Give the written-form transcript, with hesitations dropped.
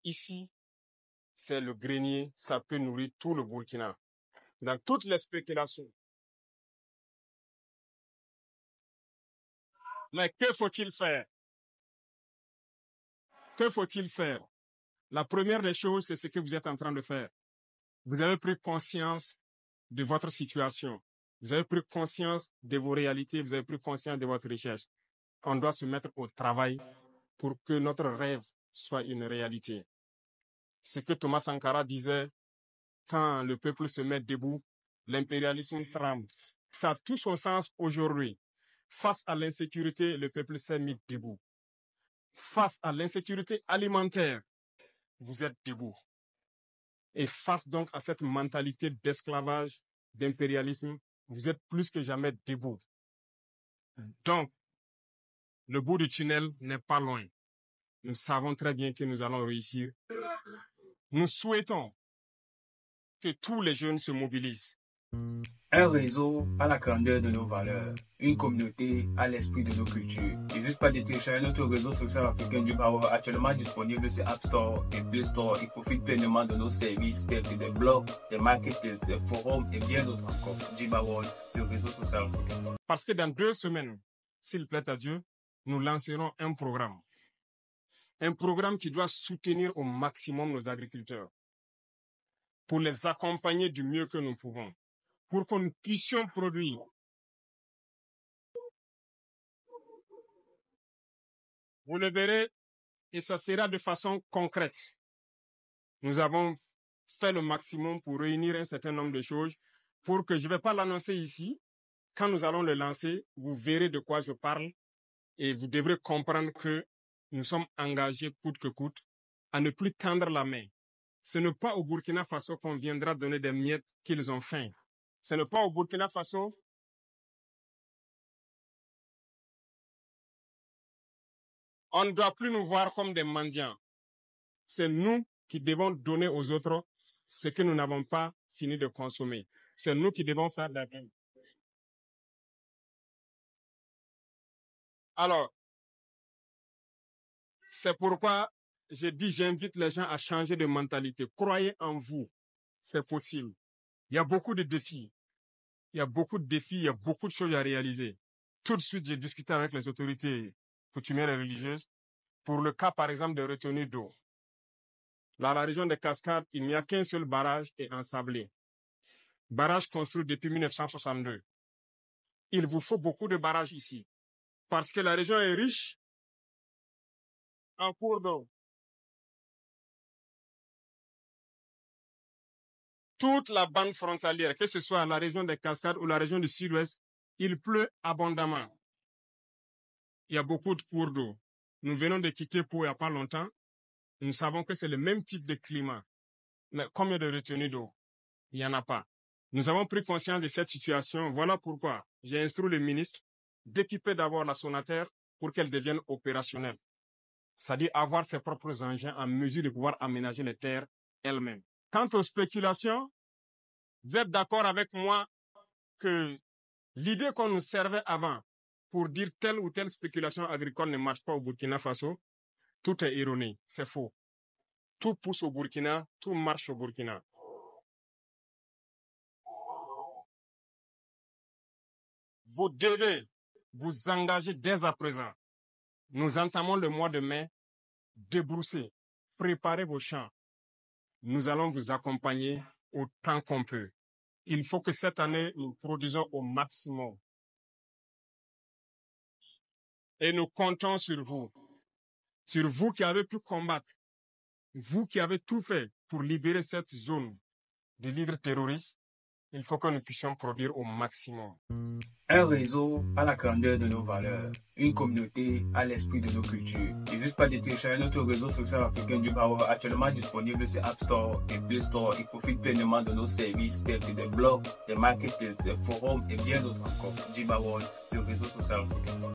ici, c'est le grenier, ça peut nourrir tout le Burkina. Dans toutes les spéculations. Mais que faut-il faire? Que faut-il faire? La première des choses, c'est ce que vous êtes en train de faire. Vous avez pris conscience de votre situation. Vous avez pris conscience de vos réalités. Vous avez pris conscience de votre richesse. On doit se mettre au travail pour que notre rêve soit une réalité. Ce que Thomas Sankara disait, quand le peuple se met debout, l'impérialisme tremble. Ça a tout son sens aujourd'hui. Face à l'insécurité, le peuple s'est mis debout. Face à l'insécurité alimentaire, vous êtes debout. Et face donc à cette mentalité d'esclavage, d'impérialisme, vous êtes plus que jamais debout. Donc, le bout du tunnel n'est pas loin. Nous savons très bien que nous allons réussir. Nous souhaitons que tous les jeunes se mobilisent. Un réseau à la grandeur de nos valeurs, une communauté à l'esprit de nos cultures. Et juste pas de télécharger notre réseau social africain du Power, actuellement disponible sur App Store et Play Store. Il profite pleinement de nos services tels que des blogs, des marketplaces, des forums et bien d'autres encore. Djibawol, le réseau social africain. Parce que dans 2 semaines, s'il plaît à Dieu, nous lancerons un programme. Un programme qui doit soutenir au maximum nos agriculteurs pour les accompagner du mieux que nous pouvons, pour que nous puissions produire. Vous le verrez, et ça sera de façon concrète. Nous avons fait le maximum pour réunir un certain nombre de choses pour que je ne vais pas l'annoncer ici. Quand nous allons le lancer, vous verrez de quoi je parle et vous devrez comprendre que nous sommes engagés coûte que coûte à ne plus tendre la main. Ce n'est pas au Burkina Faso qu'on viendra donner des miettes qu'ils ont faim. Ce n'est pas au Burkina Faso on ne doit plus nous voir comme des mendiants. C'est nous qui devons donner aux autres ce que nous n'avons pas fini de consommer. C'est nous qui devons faire la vie. Alors, c'est pourquoi je dis, j'invite les gens à changer de mentalité. Croyez en vous, c'est possible. Il y a beaucoup de défis. Il y a beaucoup de choses à réaliser. Tout de suite, j'ai discuté avec les autorités coutumières et religieuses pour le cas, par exemple, de retenue d'eau. Dans la région des Cascades, il n'y a qu'un seul barrage et ensablé. Barrage construit depuis 1962. Il vous faut beaucoup de barrages ici, parce que la région est riche en cours d'eau. Toute la bande frontalière, que ce soit la région des Cascades ou la région du Sud-Ouest, il pleut abondamment. Il y a beaucoup de cours d'eau. Nous venons de quitter Pau il n'y a pas longtemps. Nous savons que c'est le même type de climat. Mais combien de retenues d'eau? Il n'y en a pas. Nous avons pris conscience de cette situation. Voilà pourquoi j'ai instruit le ministre d'équiper d'abord la Sonater pour qu'elle devienne opérationnelle. C'est-à-dire avoir ses propres engins en mesure de pouvoir aménager les terres elles-mêmes. Quant aux spéculations, vous êtes d'accord avec moi que l'idée qu'on nous servait avant pour dire telle ou telle spéculation agricole ne marche pas au Burkina Faso, tout est erroné, c'est faux. Tout pousse au Burkina, tout marche au Burkina. Vous devez vous engager dès à présent. Nous entamons le mois de mai, débrousser, préparez vos champs. Nous allons vous accompagner autant qu'on peut. Il faut que cette année, nous produisons au maximum. Et nous comptons sur vous qui avez pu combattre, vous qui avez tout fait pour libérer cette zone de leaders terroristes. Il faut que nous puissions produire au maximum. Un réseau à la grandeur de nos valeurs, une communauté à l'esprit de nos cultures. Et juste pas de télécharger notre réseau social africain du Power, actuellement disponible sur App Store et Play Store. Il profite pleinement de nos services tels que des blogs, des marketplaces, des forums et bien d'autres encore. Djibawol, le réseau social africain.